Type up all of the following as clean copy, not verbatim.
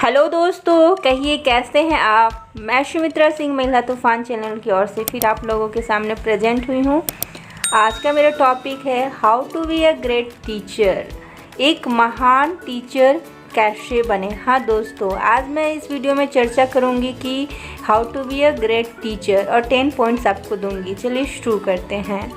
Hello दोस्तों, कहिए कैसे हैं आप। मैं सुमित्रा सिंह महिला तूफान चैनल की ओर से फिर आप लोगों के सामने प्रेजेंट हुई हूँ। आज का मेरा टॉपिक है how to be a great teacher. एक महान टीचर कैसे बने। हाँ दोस्तों, आज मैं इस वीडियो में चर्चा करूँगी कि how to be a great teacher और 10 पॉइंट्स आपको दूँगी। चलिए शुरू करते हैं।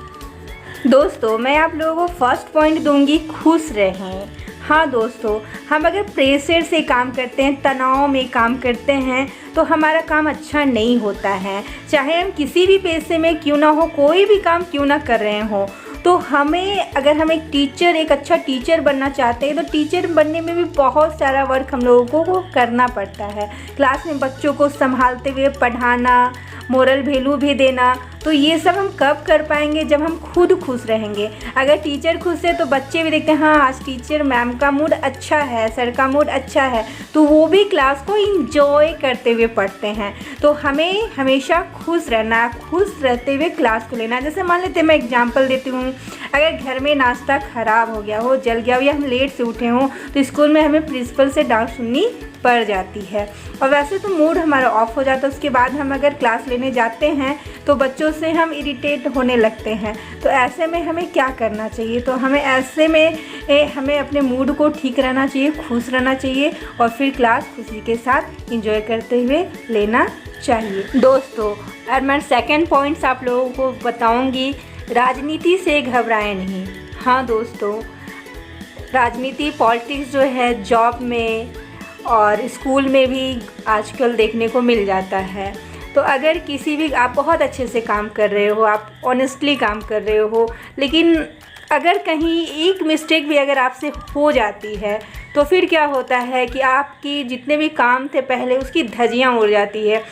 दोस्तों, मैं आप लोगों को फर्स्ट पॉइंट दूँगी, खुश रहें। हाँ दोस्तों, हम अगर प्रेशर से काम करते हैं, तनाव में काम करते हैं तो हमारा काम अच्छा नहीं होता है। चाहे हम किसी भी पेशे में क्यों ना हो, कोई भी काम क्यों ना कर रहे हो, तो अगर हम एक अच्छा टीचर बनना चाहते हैं तो टीचर बनने में भी बहुत सारा वर्क हम लोगों को करना पड़ता है। क्लास में बच्चों को संभालते हुए पढ़ाना, मोरल वैल्यू भी देना, तो ये सब हम कब कर पाएंगे, जब हम खुद खुश रहेंगे। अगर टीचर खुश है तो बच्चे भी देखते हैं हाँ आज टीचर मैम का मूड अच्छा है, सर का मूड अच्छा है, तो वो भी क्लास को इंजॉय करते हुए पढ़ते हैं। तो हमें हमेशा खुश रहना, खुश रहते हुए क्लास को लेना। जैसे मान लेते हैं, मैं एग्जांपल देती हूँ, अगर घर में नाश्ता ख़राब हो गया हो, जल गया हो या हम लेट से उठे हों तो स्कूल में हमें प्रिंसिपल से डांट सुननी पड़ जाती है और वैसे तो मूड हमारा ऑफ हो जाता है। उसके बाद हम अगर क्लास लेने जाते हैं तो बच्चों से हम इरिटेट होने लगते हैं। तो ऐसे में हमें क्या करना चाहिए, तो हमें ऐसे में हमें अपने मूड को ठीक रहना चाहिए, खुश रहना चाहिए और फिर क्लास खुशी के साथ एंजॉय करते हुए लेना चाहिए। दोस्तों, और मैं सेकंड पॉइंट्स आप लोगों को बताऊंगी, राजनीति से घबराएं नहीं। हाँ दोस्तों, राजनीति पॉलिटिक्स जो है जॉब में और स्कूल में भी आजकल देखने को मिल जाता है। तो अगर किसी भी आप बहुत अच्छे से काम कर रहे हो, आप ऑनेस्टली काम कर रहे हो, लेकिन अगर कहीं एक मिस्टेक भी अगर आपसे हो जाती है तो फिर क्या होता है कि आपकी जितने भी काम थे पहले उसकी धज्जियाँ उड़ जाती है।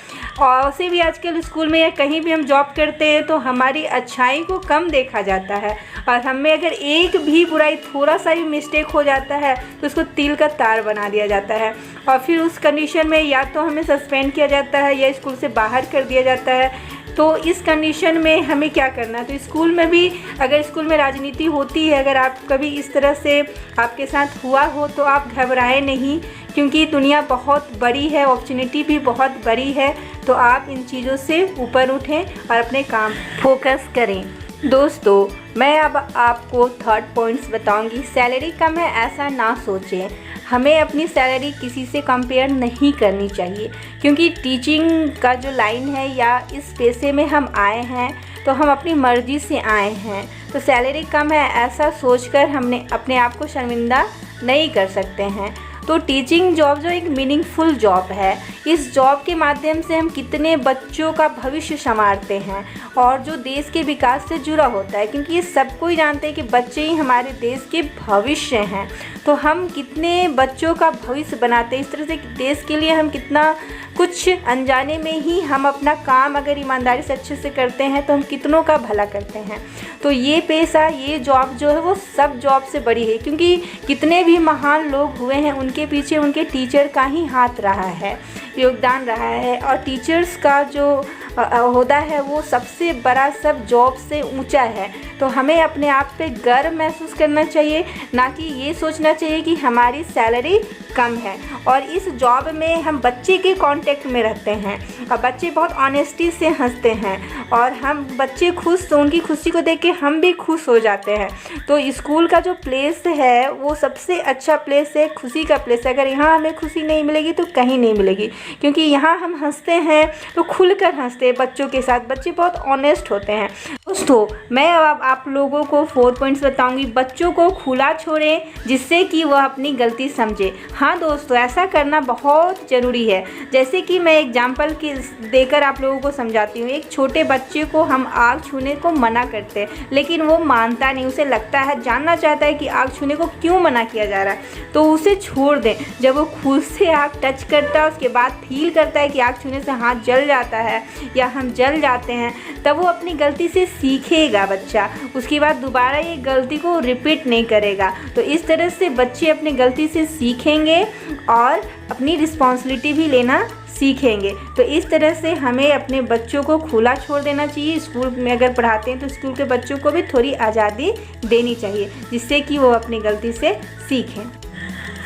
और उसे भी आजकल स्कूल में या कहीं भी हम जॉब करते हैं तो हमारी अच्छाई को कम देखा जाता है और हमें अगर एक भी बुराई, थोड़ा सा भी मिस्टेक हो जाता है तो उसको तिल का तार बना दिया जाता है और फिर उस कंडीशन में या तो हमें सस्पेंड किया जाता है या स्कूल से बाहर कर दिया जाता है। तो इस कंडीशन में हमें क्या करना है, तो स्कूल में भी अगर स्कूल में राजनीति होती है, अगर आप कभी इस तरह से आपके साथ हुआ हो तो आप घबराएं नहीं, क्योंकि दुनिया बहुत बड़ी है, अपॉर्चुनिटी भी बहुत बड़ी है। तो आप इन चीज़ों से ऊपर उठें और अपने काम फोकस करें। दोस्तों, मैं अब आपको थर्ड पॉइंट्स बताऊंगी। सैलरी कम है ऐसा ना सोचें। हमें अपनी सैलरी किसी से कंपेयर नहीं करनी चाहिए, क्योंकि टीचिंग का जो लाइन है या इस पेशे में हम आए हैं तो हम अपनी मर्ज़ी से आए हैं। तो सैलरी कम है ऐसा सोचकर हमने अपने आप को शर्मिंदा नहीं कर सकते हैं। तो टीचिंग जॉब जो एक मीनिंगफुल जॉब है, इस जॉब के माध्यम से हम कितने बच्चों का भविष्य संवारते हैं और जो देश के विकास से जुड़ा होता है, क्योंकि ये सबको ही जानते हैं कि बच्चे ही हमारे देश के भविष्य हैं। तो हम कितने बच्चों का भविष्य बनाते हैं, इस तरह से देश के लिए हम कितना कुछ अनजाने में ही हम अपना काम अगर ईमानदारी से अच्छे से करते हैं तो हम कितनों का भला करते हैं। तो ये पेशा, ये जॉब जो है वो सब जॉब से बड़ी है, क्योंकि कितने भी महान लोग हुए हैं उनके पीछे उनके टीचर का ही हाथ रहा है, योगदान रहा है। और टीचर्स का जो ओहदा है वो सबसे बड़ा सब जॉब से ऊंचा है। तो हमें अपने आप पे गर्व महसूस करना चाहिए, ना कि ये सोचना चाहिए कि हमारी सैलरी कम है। और इस जॉब में हम बच्चे के कांटेक्ट में रहते हैं और बच्चे बहुत ऑनेस्टी से हंसते हैं और हम बच्चे खुश, तो उनकी खुशी को देख के हम भी खुश हो जाते हैं। तो स्कूल का जो प्लेस है वो सबसे अच्छा प्लेस है, खुशी का प्लेस है। अगर यहाँ हमें खुशी नहीं मिलेगी तो कहीं नहीं मिलेगी, क्योंकि यहाँ हम हंसते हैं तो खुलकर हंसते हैं बच्चों के साथ। बच्चे बहुत ऑनेस्ट होते हैं। दोस्तों, मैं अब आप लोगों को 4 पॉइंट्स बताऊंगी। बच्चों को खुला छोड़ें जिससे कि वह अपनी गलती समझे। हाँ दोस्तों, ऐसा करना बहुत ज़रूरी है। जैसे कि मैं एग्जांपल की देकर आप लोगों को समझाती हूँ। एक छोटे बच्चे को हम आग छूने को मना करते हैं, लेकिन वो मानता नहीं, उसे लगता है, जानना चाहता है कि आग छूने को क्यों मना किया जा रहा है। तो उसे छोड़ दें। जब वो खुद से आग टच करता है, उसके बाद फील करता है कि आग छूने से हाथ जल जाता है या हम जल जाते हैं, तब वो अपनी गलती से सीखेगा बच्चा। उसके बाद दोबारा ये गलती को रिपीट नहीं करेगा। तो इस तरह से बच्चे अपनी गलती से सीखेंगे और अपनी रिस्पॉन्सिबिलिटी भी लेना सीखेंगे। तो इस तरह से हमें अपने बच्चों को खुला छोड़ देना चाहिए। स्कूल में अगर पढ़ाते हैं तो स्कूल के बच्चों को भी थोड़ी आज़ादी देनी चाहिए, जिससे कि वो अपनी गलती से सीखें।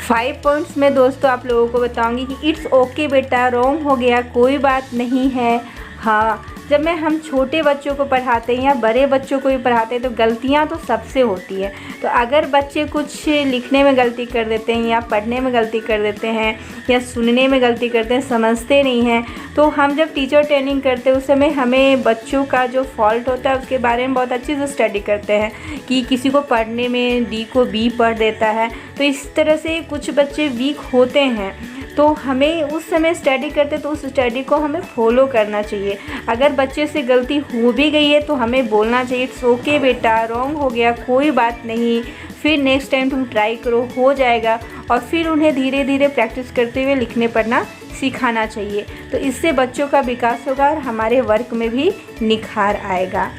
5 पॉइंट्स में दोस्तों आप लोगों को बताऊंगी कि इट्स ओके बेटा, रॉन्ग हो गया कोई बात नहीं है। हाँ, जब हम छोटे बच्चों को पढ़ाते हैं या बड़े बच्चों को भी पढ़ाते हैं तो गलतियां तो सबसे होती है। तो अगर बच्चे कुछ लिखने में गलती कर देते हैं या पढ़ने में गलती कर देते हैं या सुनने में गलती करते हैं, समझते नहीं हैं, तो हम जब टीचर ट्रेनिंग करते हैं उस समय हमें बच्चों का जो फॉल्ट होता है उसके बारे में बहुत अच्छे से स्टडी करते हैं कि किसी को पढ़ने में डी को बी पढ़ देता है, तो इस तरह से कुछ बच्चे वीक होते हैं। तो हमें उस समय स्टडी करते तो उस स्टडी को हमें फॉलो करना चाहिए। अगर बच्चे से गलती हो भी गई है तो हमें बोलना चाहिए इट्स ओके बेटा, रॉन्ग हो गया कोई बात नहीं, फिर नेक्स्ट टाइम तुम ट्राई करो, हो जाएगा। और फिर उन्हें धीरे धीरे प्रैक्टिस करते हुए लिखने पढ़ना सिखाना चाहिए। तो इससे बच्चों का विकास होगा और हमारे वर्क में भी निखार आएगा।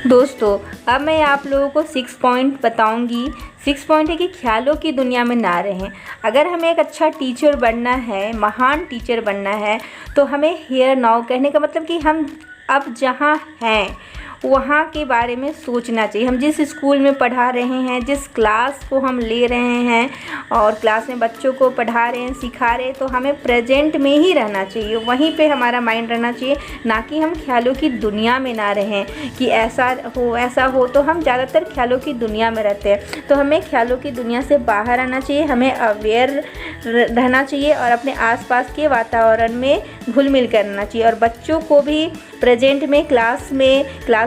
दोस्तों अब मैं आप लोगों को 6 पॉइंट बताऊंगी। 6 पॉइंट है कि ख्यालों की दुनिया में ना रहें। अगर हमें एक अच्छा टीचर बनना है, महान टीचर बनना है, तो हमें हियर नाउ कहने का मतलब कि हम अब जहाँ हैं वहाँ के बारे में सोचना चाहिए। हम जिस स्कूल में पढ़ा रहे हैं, जिस क्लास को हम ले रहे हैं और क्लास में बच्चों को पढ़ा रहे हैं, सिखा रहे हैं, तो हमें प्रेजेंट में ही रहना चाहिए, वहीं पे हमारा माइंड रहना चाहिए, ना कि हम ख्यालों की दुनिया में ना रहें कि ऐसा हो। तो हम ज़्यादातर ख्यालों की दुनिया में रहते हैं, तो हमें ख्यालों की दुनिया से बाहर आना चाहिए, हमें अवेयर रहना चाहिए और अपने आसपास के वातावरण में घुल मिल करना चाहिए। और बच्चों को भी प्रेजेंट में क्लास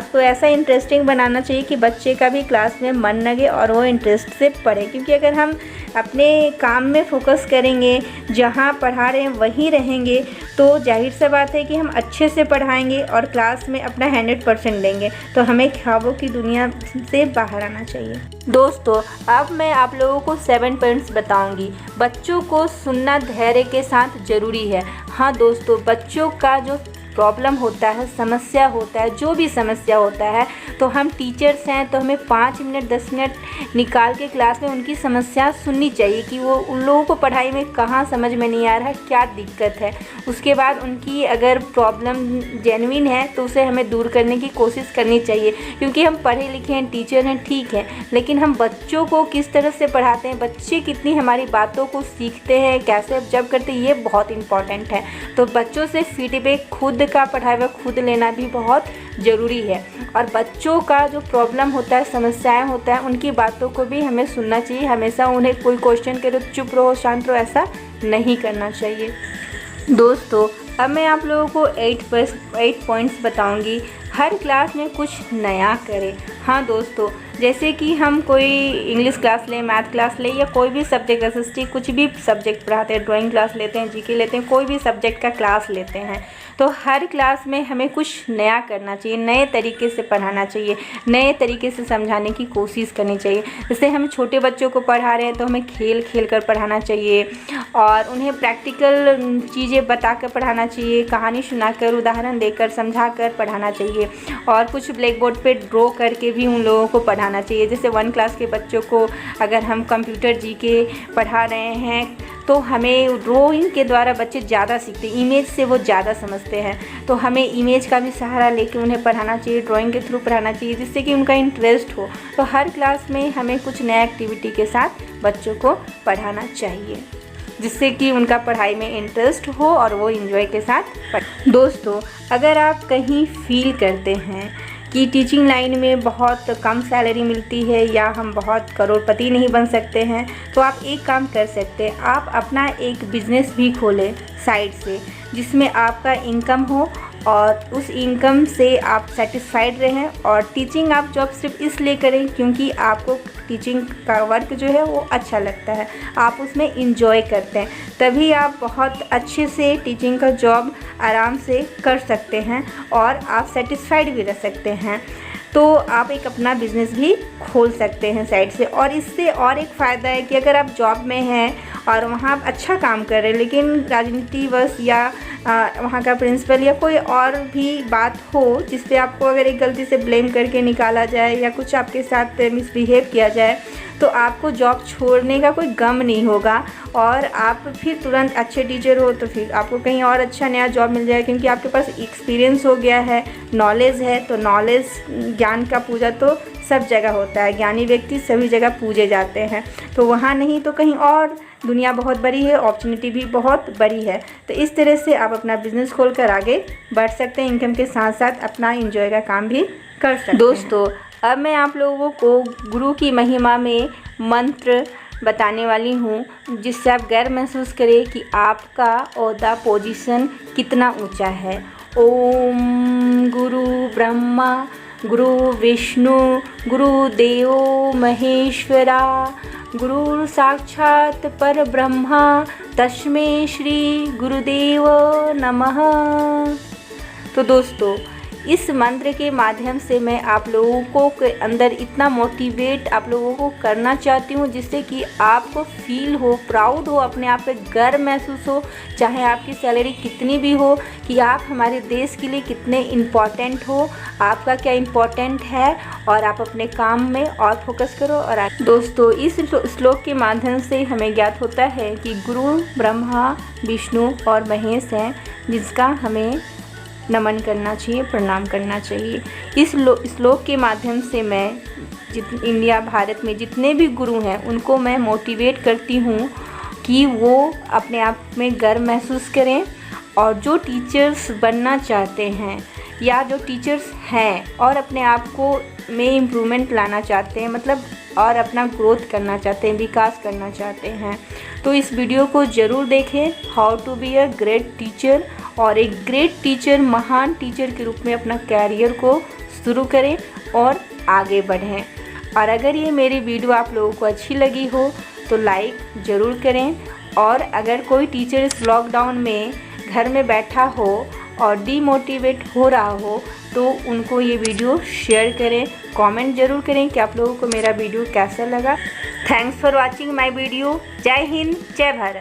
को ऐसा इंटरेस्टिंग बनाना चाहिए कि बच्चे का भी क्लास में मन लगे और वो इंटरेस्ट से पढ़े। क्योंकि अगर हम अपने काम में फोकस करेंगे, जहाँ पढ़ा रहे हैं वहीं रहेंगे, तो जाहिर सी बात है कि हम अच्छे से पढ़ाएंगे और क्लास में अपना 100% देंगे। तो हमें ख्वाबों की दुनिया से बाहर आना चाहिए। दोस्तों अब मैं आप लोगों को 7 पॉइंट्स बताऊंगी। बच्चों को सुनना धैर्य के साथ ज़रूरी है। हाँ दोस्तों, बच्चों का जो प्रॉब्लम होता है, समस्या होता है, जो भी समस्या होता है, तो हम टीचर्स हैं तो हमें 5 मिनट 10 मिनट निकाल के क्लास में उनकी समस्या सुननी चाहिए कि वो उन लोगों को पढ़ाई में कहाँ समझ में नहीं आ रहा है, क्या दिक्कत है। उसके बाद उनकी अगर प्रॉब्लम जेन्युइन है तो उसे हमें दूर करने की कोशिश करनी चाहिए। क्योंकि हम पढ़े लिखे हैं, टीचर हैं, ठीक है, लेकिन हम बच्चों को किस तरह से पढ़ाते हैं, बच्चे कितनी हमारी बातों को सीखते हैं, कैसे ऑब्जर्व करते हैं, ये बहुत इंपॉर्टेंट है। तो बच्चों से फीडबैक खुद का पढ़ाया हुआ खुद लेना भी बहुत ज़रूरी है। और बच्चों का जो प्रॉब्लम होता है, समस्याएं होता है, उनकी बातों को भी हमें सुनना चाहिए। हमेशा उन्हें कोई क्वेश्चन करे तो चुप रहो, शांत रहो, ऐसा नहीं करना चाहिए। दोस्तों अब मैं आप लोगों को 8 पॉइंट्स बताऊंगी। हर क्लास में कुछ नया करें। हाँ दोस्तों, जैसे कि हम कोई इंग्लिश क्लास लें, मैथ क्लास लें या कोई भी सब्जेक्ट, एसएसटी कुछ भी सब्जेक्ट पढ़ाते हैं, ड्राइंग क्लास लेते हैं, जीके लेते हैं, कोई भी सब्जेक्ट का क्लास लेते हैं, तो हर क्लास में हमें कुछ नया करना चाहिए, नए तरीके से पढ़ाना चाहिए, नए तरीके से समझाने की कोशिश करनी चाहिए। जैसे हम छोटे बच्चों को पढ़ा रहे हैं तो हमें खेल खेल कर पढ़ाना चाहिए और उन्हें प्रैक्टिकल चीज़ें बता कर पढ़ाना चाहिए, कहानी सुनाकर, उदाहरण देकर, समझा कर पढ़ाना चाहिए। और कुछ ब्लैक बोर्ड पे ड्रॉ करके भी उन लोगों को पढ़ाना चाहिए। जैसे 1 क्लास के बच्चों को अगर हम कंप्यूटर जीके पढ़ा रहे हैं तो हमें ड्राइंग के द्वारा बच्चे ज़्यादा सीखते हैं, इमेज से वो ज़्यादा समझते हैं, तो हमें इमेज का भी सहारा लेके उन्हें पढ़ाना चाहिए, ड्राइंग के थ्रू पढ़ाना चाहिए, जिससे कि उनका इंटरेस्ट हो। तो हर क्लास में हमें कुछ नया एक्टिविटी के साथ बच्चों को पढ़ाना चाहिए, जिससे कि उनका पढ़ाई में इंटरेस्ट हो और वो एंजॉय के साथ पढ़ें। दोस्तों अगर आप कहीं फील करते हैं कि टीचिंग लाइन में बहुत कम सैलरी मिलती है या हम बहुत करोड़पति नहीं बन सकते हैं, तो आप एक काम कर सकते हैं, आप अपना एक बिज़नेस भी खोलें साइड से, जिसमें आपका इनकम हो और उस इनकम से आप सेटिस्फाइड रहें। और टीचिंग आप जॉब सिर्फ इसलिए करें क्योंकि आपको टीचिंग का वर्क जो है वो अच्छा लगता है, आप उसमें इंजॉय करते हैं, तभी आप बहुत अच्छे से टीचिंग का जॉब आराम से कर सकते हैं और आप सेटिस्फाइड भी रह सकते हैं। तो आप एक अपना बिज़नेस भी खोल सकते हैं साइड से। और इससे और एक फ़ायदा है कि अगर आप जॉब में हैं और वहाँ आप अच्छा काम कर रहे हैं, लेकिन राजनीतिवश या वहाँ का प्रिंसिपल या कोई और भी बात हो जिस पे आपको अगर एक गलती से ब्लेम करके निकाला जाए या कुछ आपके साथ मिसबिहेव किया जाए, तो आपको जॉब छोड़ने का कोई गम नहीं होगा और आप फिर तुरंत अच्छे टीचर हो तो फिर आपको कहीं और अच्छा नया जॉब मिल जाएगा, क्योंकि आपके पास एक्सपीरियंस हो गया है, नॉलेज है। तो नॉलेज, ज्ञान का पूजा तो सब जगह होता है, ज्ञानी व्यक्ति सभी जगह पूजे जाते हैं। तो वहाँ नहीं तो कहीं और। दुनिया बहुत बड़ी है, अपॉर्चुनिटी भी बहुत बड़ी है। तो इस तरह से आप अपना बिजनेस खोलकर आगे बढ़ सकते हैं, इनकम के साथ साथ अपना एंजॉय का काम भी कर सकते हैं। दोस्तों, अब मैं आप लोगों को गुरु की महिमा में मंत्र बताने वाली हूँ, जिससे आप गर्व महसूस करें कि आपका ओहदा, पोजीशन कितना ऊंचा है। ओम गुरु ब्रह्मा गुरु विष्णु गुरुदेवो महेश्वरा गुरु साक्षात पर ब्रह्मा तस्मै श्री गुरुदेव नमः। तो दोस्तों, इस मंत्र के माध्यम से मैं आप लोगों को के अंदर इतना मोटिवेट आप लोगों को करना चाहती हूँ, जिससे कि आपको फील हो, प्राउड हो, अपने आप पे गर्व महसूस हो, चाहे आपकी सैलरी कितनी भी हो, कि आप हमारे देश के लिए कितने इम्पॉर्टेंट हो, आपका क्या इम्पॉर्टेंट है, और आप अपने काम में और फोकस करो। और दोस्तों, इस श्लोक के माध्यम से हमें ज्ञात होता है कि गुरु ब्रह्मा विष्णु और महेश हैं, जिसका हमें नमन करना चाहिए, प्रणाम करना चाहिए। इस श्लोक के माध्यम से मैं इंडिया भारत में जितने भी गुरु हैं उनको मैं मोटिवेट करती हूँ कि वो अपने आप में गर्व महसूस करें, और जो टीचर्स बनना चाहते हैं या जो टीचर्स हैं और अपने आप को में इम्प्रूवमेंट लाना चाहते हैं, मतलब और अपना ग्रोथ करना चाहते हैं, विकास करना चाहते हैं, तो इस वीडियो को ज़रूर देखें। How to be a great teacher, और एक ग्रेट टीचर, महान टीचर के रूप में अपना कैरियर को शुरू करें और आगे बढ़ें। और अगर ये मेरी वीडियो आप लोगों को अच्छी लगी हो तो लाइक ज़रूर करें, और अगर कोई टीचर इस लॉकडाउन में घर में बैठा हो और डीमोटिवेट हो रहा हो तो उनको ये वीडियो शेयर करें, कमेंट ज़रूर करें कि आप लोगों को मेरा वीडियो कैसा लगा। Thanks for watching my video. जय हिंद, जय भारत।